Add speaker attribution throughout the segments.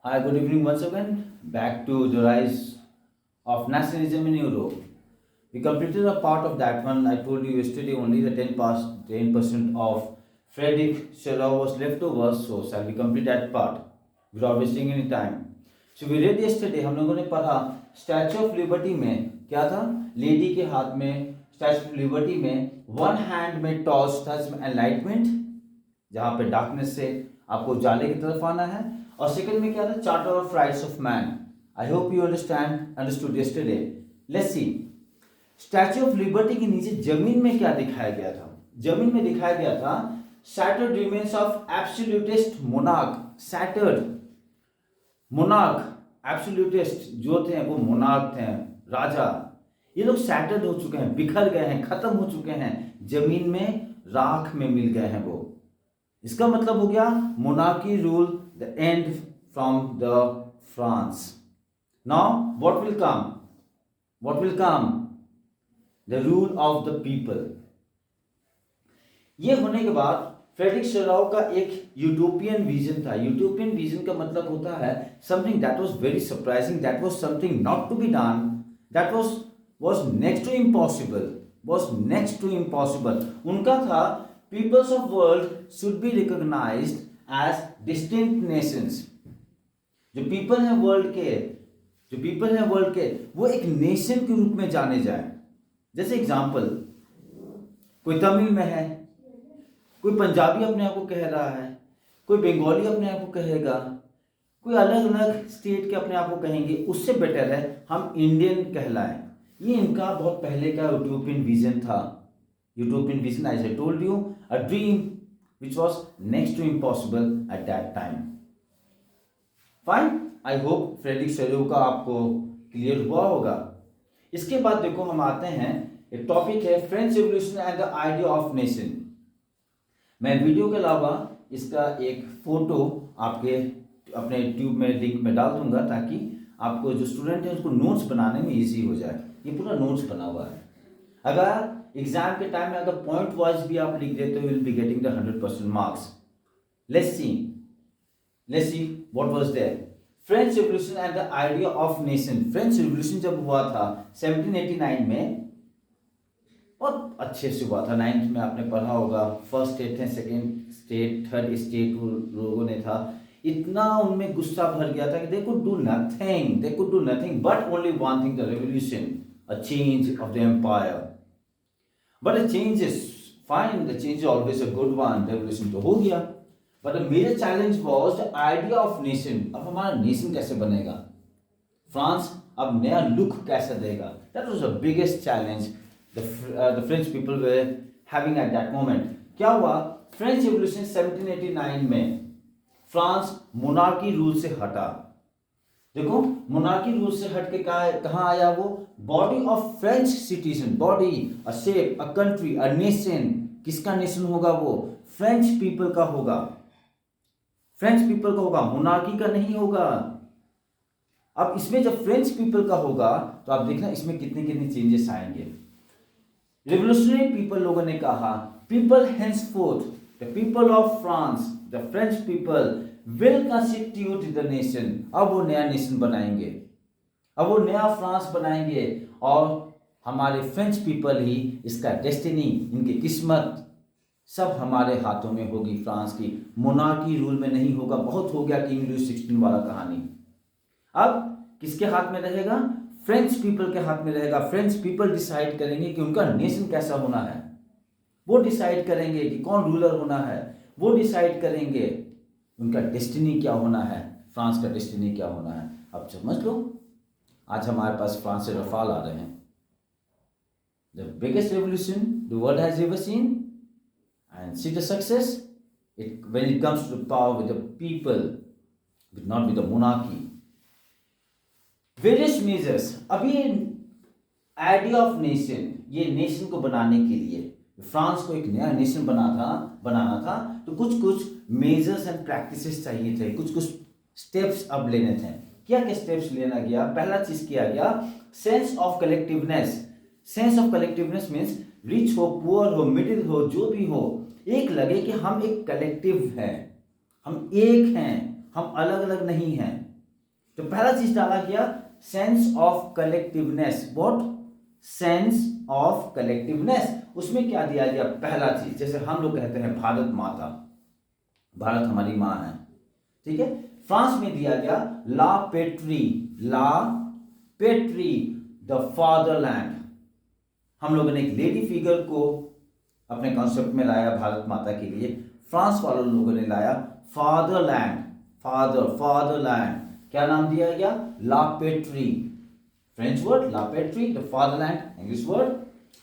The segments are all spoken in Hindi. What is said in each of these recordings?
Speaker 1: Hi, good evening once again. Back to the rise of nationalism in Europe. We completed a part of that one. I told you yesterday only the 10% of Friedrich Schiller was left over. So shall we complete that part without wasting any time? So we read yesterday. हम लोगों ने पढ़ा स्टैचू ऑफ लिबर्टी में क्या था? लेडी के हाथ में स्टैचू ऑफ लिबर्टी में वन हैंड में टॉर्च था एनलाइटमेंट, जहां पे डार्कनेस से आपको उजाले की तरफ आना है, और सेकंड में क्या था? Charter of rights of man. I hope you understood yesterday. Let's see. Statue of liberty के नीचे जमीन में क्या दिखाया गया था? जमीन में दिखाया गया था shattered remains of absolutist monarch. Shattered monarch absolutist जो थे वो मोनार्क थे, राजा. ये लोग सैटर्ड हो चुके हैं, बिखर गए हैं, खत्म हो चुके हैं, जमीन में राख में मिल गए हैं वो. इसका मतलब हो गया monarchy rule the end from the France. Now what will come the rule of the people. ये होने के बाद फ्रेडरिक शेराव का एक यूटोपियन विजन था. यूटोपियन विजन का मतलब होता है something that was very surprising, that was something not to be done, that was next to impossible. उनका था peoples of world should be recognized as distinct nations. जो पीपल हैं वर्ल्ड के वो एक नेशन के रूप में जाने जाए. जैसे एग्जांपल, कोई तमिल में है, कोई पंजाबी अपने आप को कह रहा है, कोई बंगाली अपने आप को कहेगा, कोई अलग अलग स्टेट के अपने आप को कहेंगे. उससे बेटर है हम इंडियन कहलाएं. ये इनका बहुत पहले का यूटोपियन विजन था. Utopian vision, as I told you, a dream which was next to impossible at that time. Fine, I hope Frederic Sorrieu का आपको क्लियर हुआ होगा. इसके बाद देखो हम आते हैं, एक टॉपिक है French revolution and the idea of nation. मैं वीडियो के अलावा इसका एक फोटो आपके अपने ट्यूब में लिंक में डाल दूंगा ताकि आपको जो स्टूडेंट है उसको नोट्स बनाने में इजी हो जाए. ये पूरा नोट्स बना हुआ है. अगर एग्जाम के टाइम में अगर पॉइंट वाइज भी आप लिख देते हो, will be getting the 100% marks. Let's see what was there. French revolution and the idea of nation. French revolution जब हुआ था 1789 में, बहुत अच्छे से हुआ था. 9th में आपने पढ़ा होगा. फर्स्ट स्टेट थे, सेकेंड स्टेट, थर्ड स्टेट लोगों ने था. इतना उनमें गुस्सा भर गया था कि they could do nothing but only one thing, the revolution, a change of the empire. But the change is fine, the change is always a good one. Revolution तो हो गया, but the major challenge was the idea of nation. अब हमारा नेशन कैसे बनेगा? फ्रांस अब नया लुक कैसे देगा? That was the biggest challenge the French people were having at that moment. क्या हुआ? फ्रेंच रेवोल्यूशन 1789 में फ्रांस मोनार्की रूल से हटा. देखो, मोनार्की रूल से हट के कहाँ आया वो? Body of French citizen. Body, a shape, a country, a nation. किसका नेशन होगा वो? फ्रेंच पीपल का होगा. मोनार्की का नहीं होगा. अब इसमें जब फ्रेंच पीपल का होगा तो आप देखना इसमें कितने कितने चेंजेस आएंगे. रिवोल्यूशनरी पीपल लोगों ने कहा, people henceforth, the people of France, the French people will constitute the nation. अब वो नया नेशन बनाएंगे, अब वो नया फ्रांस बनाएंगे, और हमारे फ्रेंच पीपल ही इसका डेस्टिनी, इनकी किस्मत सब हमारे हाथों में होगी. फ्रांस की मोनार्की रूल में नहीं होगा. बहुत हो गया किंग लुई 16 वाला कहानी. अब किसके हाथ में रहेगा? फ्रेंच पीपल के हाथ में रहेगा. फ्रेंच पीपल डिसाइड करेंगे कि उनका नेशन कैसा होना है. वो डिसाइड करेंगे कि कौन रूलर होना है. वो डिसाइड करेंगे उनका डेस्टिनी क्या होना है, फ्रांस का डेस्टिनी क्या होना है. अब समझ लो, आज हमारे पास फ्रांस से रफाल आ रहे हैं. The biggest revolution the world has ever seen, and see the success when it comes to power with the people, not with the monarchy. Various measures. अभी आइडिया ऑफ नेशन, ये नेशन को बनाने के लिए फ्रांस को एक नया नेशन बनाना था तो कुछ मेजर्स एंड प्रैक्टिसेस चाहिए थे, कुछ स्टेप्स अब लेने थे. क्या स्टेप्स लेना गया? पहला चीज किया गया sense of collectiveness. Sense of collectiveness means rich हो, पुअर हो, मिडिल हो, जो भी हो, एक लगे कि हम एक कलेक्टिव हैं, हम एक हैं, हम अलग अलग नहीं हैं. तो पहला चीज डाला गया sense of collectiveness. What? Sense of collectiveness. उसमें क्या दिया गया? पहला चीज, जैसे हम लोग कहते हैं भारत माता, भारत हमारी माँ है, ठीक है। फ्रांस में दिया गया la patrie, la patrie, the fatherland. हम लोगों ने एक लेडी फिगर को अपने कॉन्सेप्ट में लाया भारत माता के लिए। फ्रांस वालों लोगों ने लाया फादरलैंड, फादरलैंड। क्या नाम दिया गया? La patrie, French word la patrie, the fatherland English word.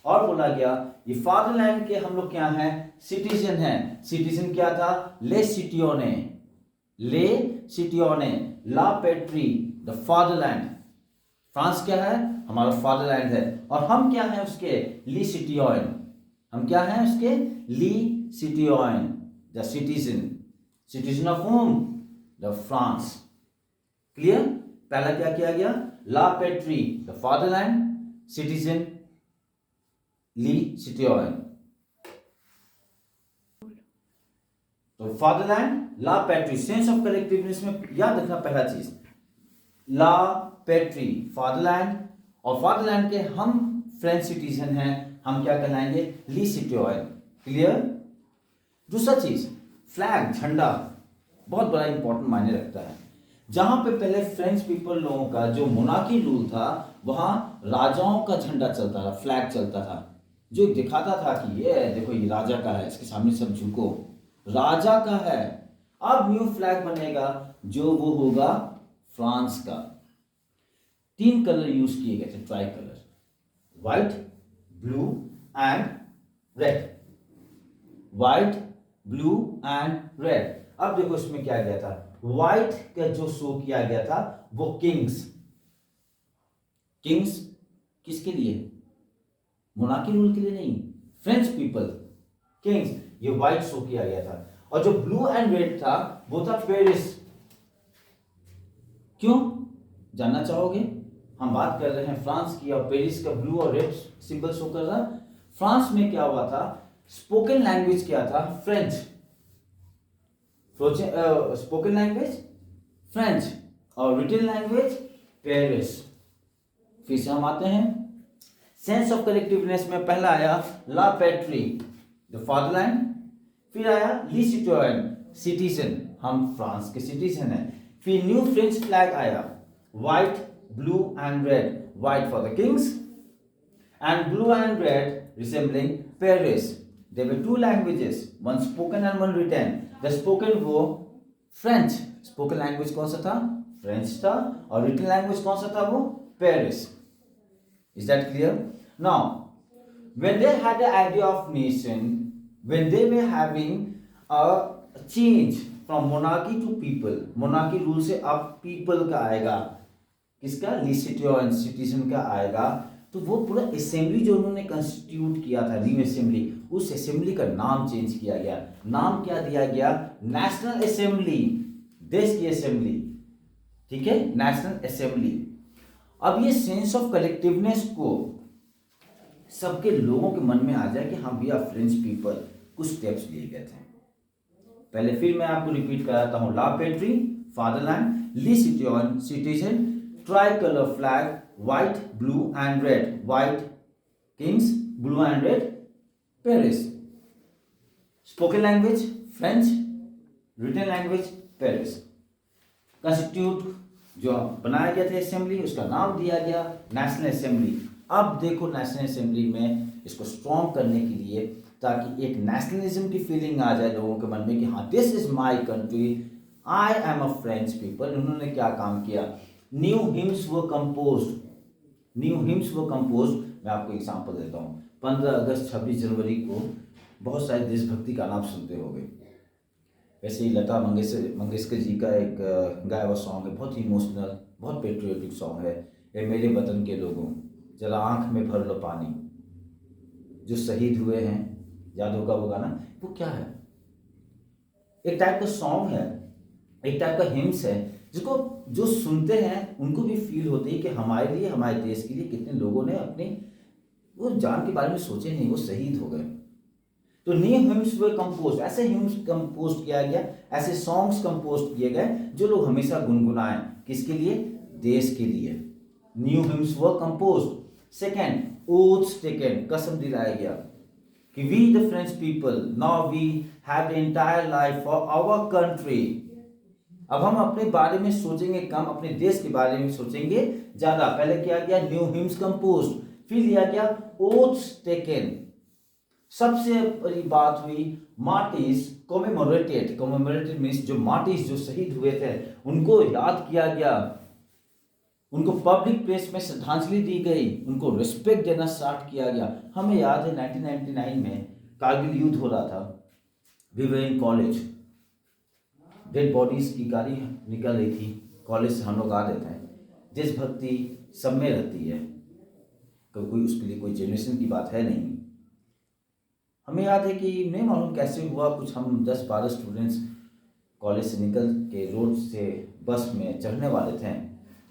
Speaker 1: और बोला गया ये फादरलैंड के हम लोग क्या हैं? सिटीजन हैं। सिटीजन क्या था? ले सिटियोने, ले सिटियोने, ला पेट्री, द फादरलैंड। फ्रांस क्या है? हमारा फादरलैंड है। और हम क्या हैं उसके? ली सिटियोन। हम क्या हैं उसके? Le citoyen, the citizen. Citizen of home? The France. Clear? पहला क्या किया गया? La patrie, the fatherland, citizen, le citoyen. तो fatherland, la patrie, sense of collectiveness में याद रखना पहला चीज ला पेट्री, फादरलैंड। और फादरलैंड के हम फ्रेंच सिटीजन हैं, हम क्या कहलाएंगे? Le citoyen. क्लियर? दूसरा चीज फ्लैग, झंडा, बहुत बड़ा इंपॉर्टेंट मायने रखता है। जहां पे पहले फ्रेंच पीपल लोगों का जो मोनार्की रूल था, वहां राजाओं का झंडा चलता था, फ्लैग चलता था, जो दिखाता था कि ये देखो ये राजा का है, इसके सामने सब झुको, राजा का है। अब न्यू फ्लैग बनेगा जो वो होगा फ्रांस का। 3 कलर यूज किए गए थे, try colour, white, blue and red, white, blue and red. अब देखो इसमें क्या गया था? व्हाइट का जो शो किया गया था वो किंग्स, किंग्स किसके लिए? मोनार्की रूल के लिए नहीं, फ्रेंच पीपल, किंग्स, ये व्हाइट शो किया गया था। और जो ब्लू एंड रेड था वो था पेरिस। क्यों? जानना चाहोगे? हम बात कर रहे हैं फ्रांस की, और पेरिस का ब्लू और रेड सिंबल शो कर रहा। फ्रांस में क्या हुआ था? स्पोकन लैंग्वेज क्या था? फ्रेंच। स्पोकन लैंग्वेज फ्रेंच और रिटन लैंग्वेज पेरिस। फिर से हम आते हैं सेंस ऑफ कलेक्टिवनेस में। पहला आया ला पेट्री, द फादरलैंड। फिर आया ली सिटियोन, सिटीजन, हम फ्रांस के सिटीजन हैं। फिर न्यू फ्रेंच फ्लैग आया, white, blue and red, white for the Kings and blue and red resembling Paris. There were 2 languages, one spoken and one written. The spoken वो French, spoken language कौन सा था? French था। और written language कौन सा था? वो Paris. Is that clear? Now, when they had the idea of nation, when they were having a change from monarchy to people, monarchy rule से अब people का आएगा, किसका? लिसिटियोन, सिटीजन का आएगा। तो वो पूरा असेंबली जो उन्होंने कंस्टिट्यूट किया था, न्यू असेंबली, उस असेंबली का नाम चेंज किया गया। नाम क्या दिया गया? नेशनल असेंबली, देश की असेंबली, ठीक है, नेशनल असेंबली। अब ये सेंस ऑफ कलेक्टिवनेस को सबके लोगों के मन में आ जाए कि हाँ वी आर फ्रेंच पीपल, कुछ स्टेप्स लिए गए थे। पहले फिर मैं आपको रिपीट कराता हूं। La patrie, fatherland, le citoyen, citizen, tricolour flag, white, blue and red, white kings, blue and red Paris. Spoken language French, written language Paris. Constitute जो बनाया गया था असेंबली, उसका नाम दिया गया नेशनल असेंबली। अब देखो नेशनल असेंबली में इसको स्ट्रॉन्ग करने के लिए, ताकि एक नेशनलिज्म की फीलिंग आ जाए लोगों के मन में कि हाँ this is my country, I am a French people. उन्होंने क्या काम किया? New hymns were composed, new hymns वो कंपोज। मैं आपको एग्जांपल देता हूँ। 15 अगस्त 26 जनवरी को बहुत सारे देशभक्ति गाना आप सुनते होंगे। वैसे ही लता मंगेशकर जी का एक गाया हुआ सॉन्ग है, बहुत ही इमोशनल, बहुत पेट्रियोटिक सॉन्ग है, ये मेरे वतन के लोगों जरा आंख में भर लो पानी, जो शहीद हुए हैं, याद होगा वो गाना। वो क्या है? एक टाइप का सॉन्ग है, एक टाइप का हिम्स है, जिसको जो सुनते हैं उनको भी फील होती है कि हमारे लिए, हमारे देश के लिए कितने लोगों ने अपने वो जान के बारे में सोचे नहीं, वो शहीद हो गए। तो न्यू हिम्स वे कंपोज, ऐसे हिम्स कंपोज किया गया, ऐसे सॉन्ग्स कंपोज किए गए जो लोग हमेशा गुनगुनाएं, किसके लिए? देश के लिए। New hymns were composed. Second, oaths taken, कसम दिलाया गया कि we the French people now we have the entire life for our country. अब हम अपने बारे में सोचेंगे कम, अपने देश के बारे में सोचेंगे ज्यादा। पहले किया गया न्यू हिम्स कंपोज्ड, फिर लिया गया ओथ्स टेकन। सबसे बड़ी बात हुई मार्टिस कॉमेमोरेटेड। कॉमेमोरेटेड मीन्स जो मार्टिस जो शहीद हुए थे उनको याद किया गया, उनको पब्लिक प्लेस में श्रद्धांजलि दी गई, उनको रिस्पेक्ट देना स्टार्ट किया गया। हमें याद है 1999 में कारगिल युद्ध हो रहा था, we were in college, dead bodies की गाड़ी निकल रही थी, कॉलेज से हम लोग आ रहे थे। देशभक्ति सब में रहती है, कोई उसके लिए कोई जनरेशन की बात है नहीं। हमें याद है कि नहीं मालूम कैसे हुआ, कुछ हम 10-12 स्टूडेंट्स कॉलेज से निकल के रोड से बस में चढ़ने वाले थे,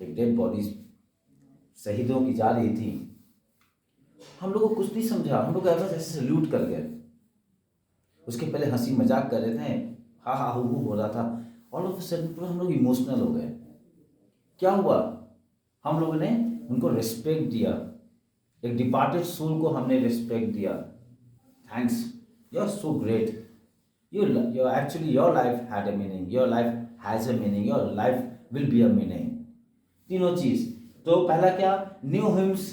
Speaker 1: एक डेड बॉडी शहीदों की जा रही थी। हम लोगों को कुछ नहीं समझा, हम लोग ऐसे सल्यूट कर गए। उसके पहले हंसी मजाक कर रहे थे, हा हा हू हो रहा था, ऑल ऑफ अ सडन पूरा हम लोग इमोशनल हो गए। क्या हुआ? हम लोगों ने उनको रिस्पेक्ट दिया, एक डिपार्टेड सोल को हमने रिस्पेक्ट दिया। Thanks, you are so great, you actually your life had a meaning, your life has a meaning, your life will be a meaning। तीनों चीज। तो पहला क्या? New hymns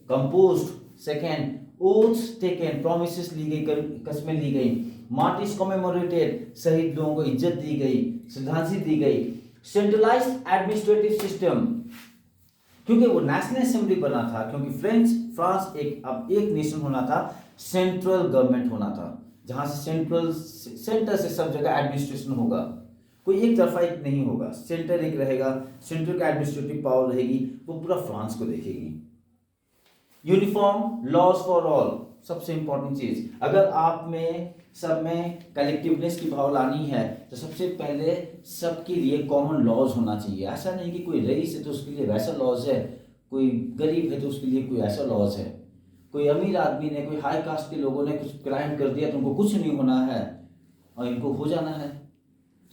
Speaker 1: composed, second oaths taken, promises ली गई, कस्में ली गई, मार्टिस कॉमेमोरेटेड, शहीद लोगों को इज्जत दी गई, श्रद्धांजलि दी गई, सेंट्रलाइज्ड एडमिनिस्ट्रेटिव सिस्टम, क्योंकि वो नेशनल असेंबली बना था, क्योंकि फ्रांस अब एक नेशन होना था, सेंट्रल गवर्नमेंट होना था, जहां से सेंटर से सब जगह एडमिनिस्ट्रेशन होगा, कोई एक तरफा एक नहीं होगा, सेंटर एक रहेगा, सेंटर का एडमिनिस्ट्रेटिव पावर रहेगी, वो पूरा फ्रांस को देखेगी। यूनिफॉर्म लॉज फॉर ऑल, सबसे इंपॉर्टेंट चीज, अगर आप में सब में कलेक्टिवनेस की भाव लानी है तो सबसे पहले सबके लिए कॉमन लॉज होना चाहिए। ऐसा नहीं कि कोई रईस है तो उसके लिए वैसा लॉज है, कोई गरीब है तो उसके लिए कोई ऐसा लॉज है, कोई अमीर आदमी ने, कोई हाई कास्ट के लोगों ने कुछ क्राइम कर दिया तो उनको कुछ नहीं होना है और इनको हो जाना है।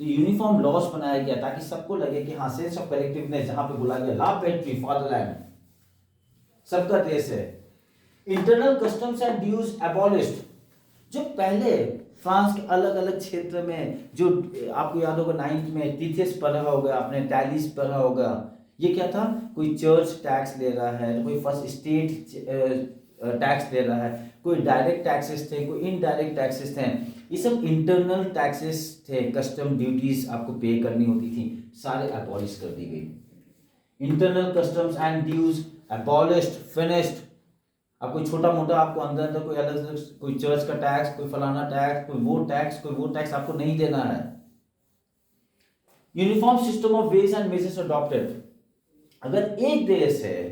Speaker 1: तो यूनिफॉर्म लॉज बनाया गया ताकि सबको लगे कि हाँ, सेंस ऑफ कलेक्टिवनेस, जहां पे बोला गया ला पेट्री फादरलैंड, सबका देश है। Internal customs and dues abolished, जो पहले फ्रांस के अलग अलग क्षेत्र में, जो आपको याद होगा 9th में टीचर्स पढ़ा होगा, आपने टैलीस पढ़ा होगा, ये क्या था? कोई चर्च टैक्स ले रहा है, कोई फर्स्ट स्टेट टैक्स ले रहा है, कोई डायरेक्ट टैक्सेस थे, कोई इनडायरेक्ट टैक्सेस थे, ये सब इंटरनल टैक्सेस थे, कस्टम ड्यूटीज आपको पे करनी होती थी, सारे एबॉलिश कर दी गई। Internal customs and dues abolished, finished. अब कोई छोटा मोटा आपको अंदर अंदर कोई अलग अलग, कोई चर्च का टैक्स, कोई फलाना टैक्स, कोई वो टैक्स आपको नहीं देना है। Uniform system of weights and measures adopted. अगर एक देश है,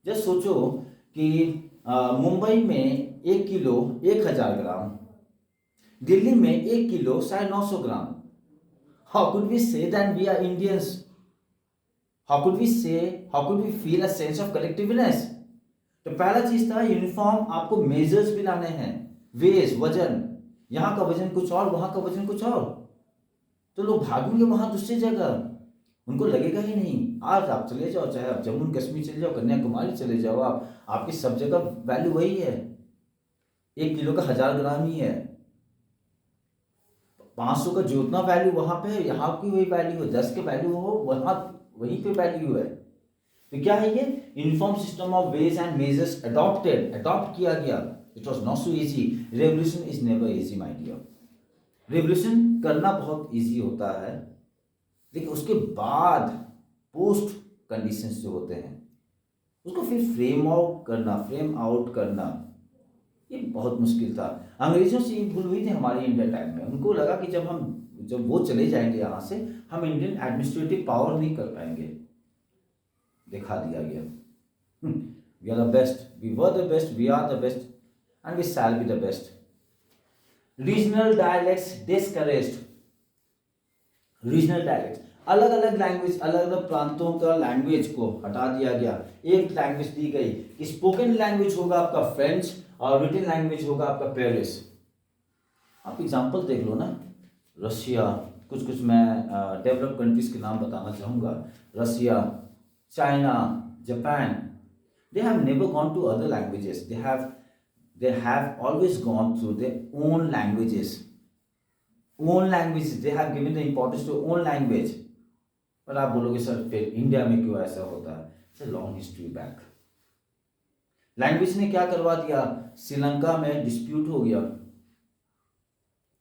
Speaker 1: जस्ट सोचो कि मुंबई में 1 किलो 1000 ग्राम, दिल्ली में 1 kilo 950 gram, how could we say that we are Indians? How could we feel a sense of collectiveness? तो पहला चीज था यूनिफॉर्म, आपको मेजर्स भी लाने हैं, वेज, वजन, यहां का वजन कुछ और, वहां का वजन कुछ और, तो लोग भागेंगे वहां दूसरी जगह, उनको लगेगा ही नहीं। आज आप चले जाओ, चाहे आप जम्मू कश्मीर चले जाओ, कन्याकुमारी चले जाओ, आपकी सब जगह वैल्यू वही है, 1 किलो का 1000 ग्राम ही है। 500 का जो उतना वैल्यू वहां पे है, यहाँ की वही वैल्यू है, 10 के वैल्यू हो वहां वहीं पे वैल्यू है। तो क्या है ये? Uniform system of weights and measures adopt किया गया। It was not so easy. Revolution is never easy my dear. Revolution करना बहुत इजी होता है, लेकिन उसके बाद पोस्ट कंडीशंस जो होते हैं उसको फिर फ्रेम आउट करना ये बहुत मुश्किल था। अंग्रेजों से ये भूल हुई थी हमारी इंडिया टाइम में, उनको लगा कि जब वो चले जाएंगे यहाँ से, हम इंडियन एडमिनिस्ट्रेटिव पावर नहीं कर पाएंगे। दिखा दिया गया, we are the best, we were the best, we are the best and we shall be the best. Regional dialects discouraged. Regional dialects, अलग अलग लैंग्वेज, अलग अलग प्रांतों का लैंग्वेज को हटा दिया गया, एक लैंग्वेज दी गई। स्पोकन लैंग्वेज होगा आपका फ्रेंच और रिटन लैंग्वेज होगा आपका पेरिस। आप एग्जांपल देख लो ना, रशिया, कुछ कुछ मैं डेवलप कंट्रीज के नाम बताना चाहूँगा। Russia, China, Japan, they have never gone to other languages. They have always gone through their own languages. Own languages. They have given the importance to own language. पर आप बोलोगे सर फिर इंडिया में क्यों ऐसा होता है? It's a long history back. Language ने क्या करवा दिया? श्रीलंका में डिस्प्यूट हो गया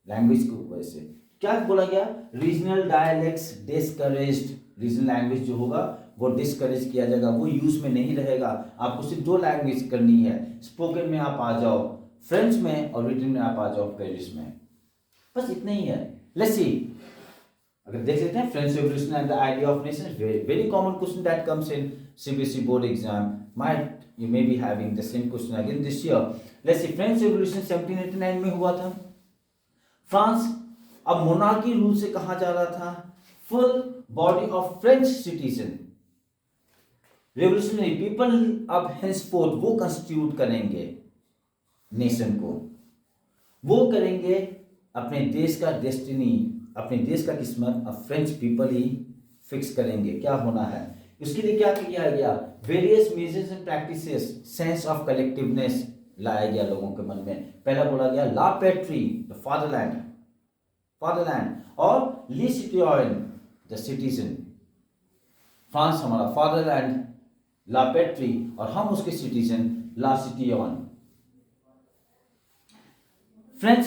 Speaker 1: लैंग्वेज की वजह से। क्या बोला गया? Regional dialects discouraged. Regional language जो होगा वो डिस्करेज किया जाएगा, वो यूज में नहीं रहेगा। आपको सिर्फ 2 लैंग्वेज करनी है। स्पोकन में आप आ जाओ फ्रेंच में, और रिटन में आप आ जाओ पेरिस में। बस इतना ही है। लेट्स सी, अगर देख लेते हैं French revolution and the idea of nation, very common question that comes in CBSE board exam. Might you may be having the same question again this year. Let's see, French revolution 1789 में हुआ था। फ्रांस अब मोनार्की रूल से कहा जा रहा था full body of French citizen. Revolutionary people अब हेंसफोर्थ वो कंस्टिट्यूट करेंगे नेशन को, वो करेंगे अपने देश का डेस्टिनी, अपने देश का किस्मत अब फ्रेंच पीपल ही फिक्स करेंगे क्या होना है। उसके लिए क्या किया गया? Various measures and practices, sense of collectiveness लाया गया लोगों के मन में। पहला बोला गया ला पैट्री, द फादरलैंड, और ली सिटिजन, द सिटीजन। फ्रांस हमारा फादरलैंड, ला पैट्री, और हम उसके सिटीजन, ला सिटिजन। फ्रेंच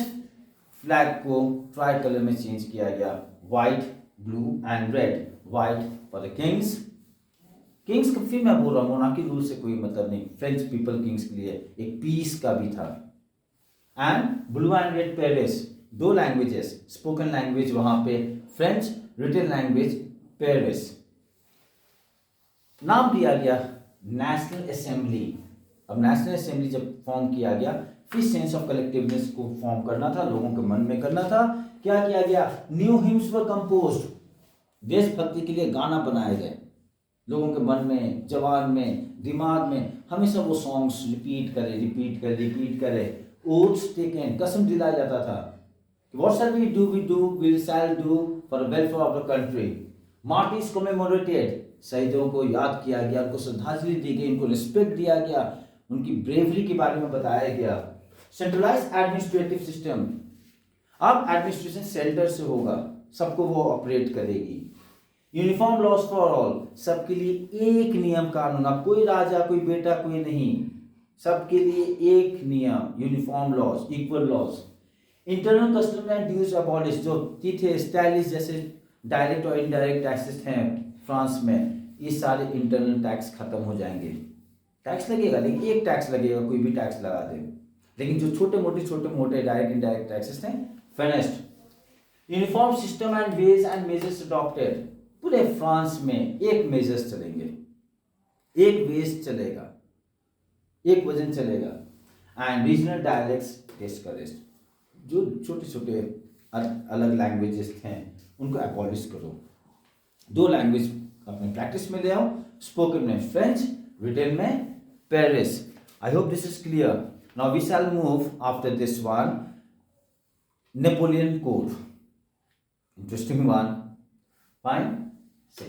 Speaker 1: फ्लैग को ट्राई कलर में चेंज किया गया, white, blue and red. White for the Kings का, फिर मैं बोल रहा हूँ मोनार्की रूल से कोई मतलब नहीं, फ्रेंच पीपल किंग्स के लिए एक पीस का भी था। And blue and red Paris, 2 languages, spoken language वहां पे फ्रेंच, रिटन लैंग्वेज पेरिस। नाम दिया गया नेशनल असेंबली। अब नेशनल असेंबली जब फॉर्म किया गया, फिर सेंस ऑफ कलेक्टिवनेस को फॉर्म करना था, लोगों के मन में करना था। क्या किया गया? न्यू हिम्स वर कंपोज्ड, देशभक्ति के लिए गाना बनाए गए। लोगों के मन में, जवान में, दिमाग में हमेशा वो सॉन्ग्स रिपीट करे। ओथ्स टेकन, कसम दिलाया जाता था, what shall we do, we shall do for welfare of the country. Martyrs commemorated, शहीदों को याद किया गया, उनको श्रद्धांजलि दी गई, उनको रिस्पेक्ट दिया गया, उनकी ब्रेवरी के बारे में बताया गया। सेंट्रलाइज एडमिनिस्ट्रेटिव सिस्टम, अब एडमिनिस्ट्रेशन सेंटर से होगा, सबको वो ऑपरेट करेगी। यूनिफॉर्म लॉज फॉर ऑल, सबके लिए एक नियम कानून, अब कोई राजा, कोई बेटा, कोई नहीं, सबके लिए एक नियम, uniform laws, equal laws. Internal custom and dues abolish, जो थे स्टाइलिश जैसे डायरेक्ट और इनडायरेक्ट टैक्सेस हैं फ्रांस में, ये सारे इंटरनल टैक्स खत्म हो जाएंगे। टैक्स लगेगा लेकिन एक टैक्स लगेगा, कोई भी टैक्स लगा दे, लेकिन जो छोटे मोटे डायरेक्ट इनडायरेक्ट टैक्सेस हैं finished. Uniform system and weights and measures adopted, पूरे फ्रांस में एक मेजर्स चलेंगे, एक वेज चलेगा, एक वजन चलेगा। एंड रीजनल डायलेक्ट्स डिस्करेज्ड, जो छोटे अलग लैंग्वेजेस थे उनको अबॉलिश करो। 2 लैंग्वेज अपने प्रैक्टिस में ले आओ, स्पोकन में फ्रेंच, रिटन में Paris. I hope this is clear. Now we shall move after this one, Napoleon code, interesting one, fine, से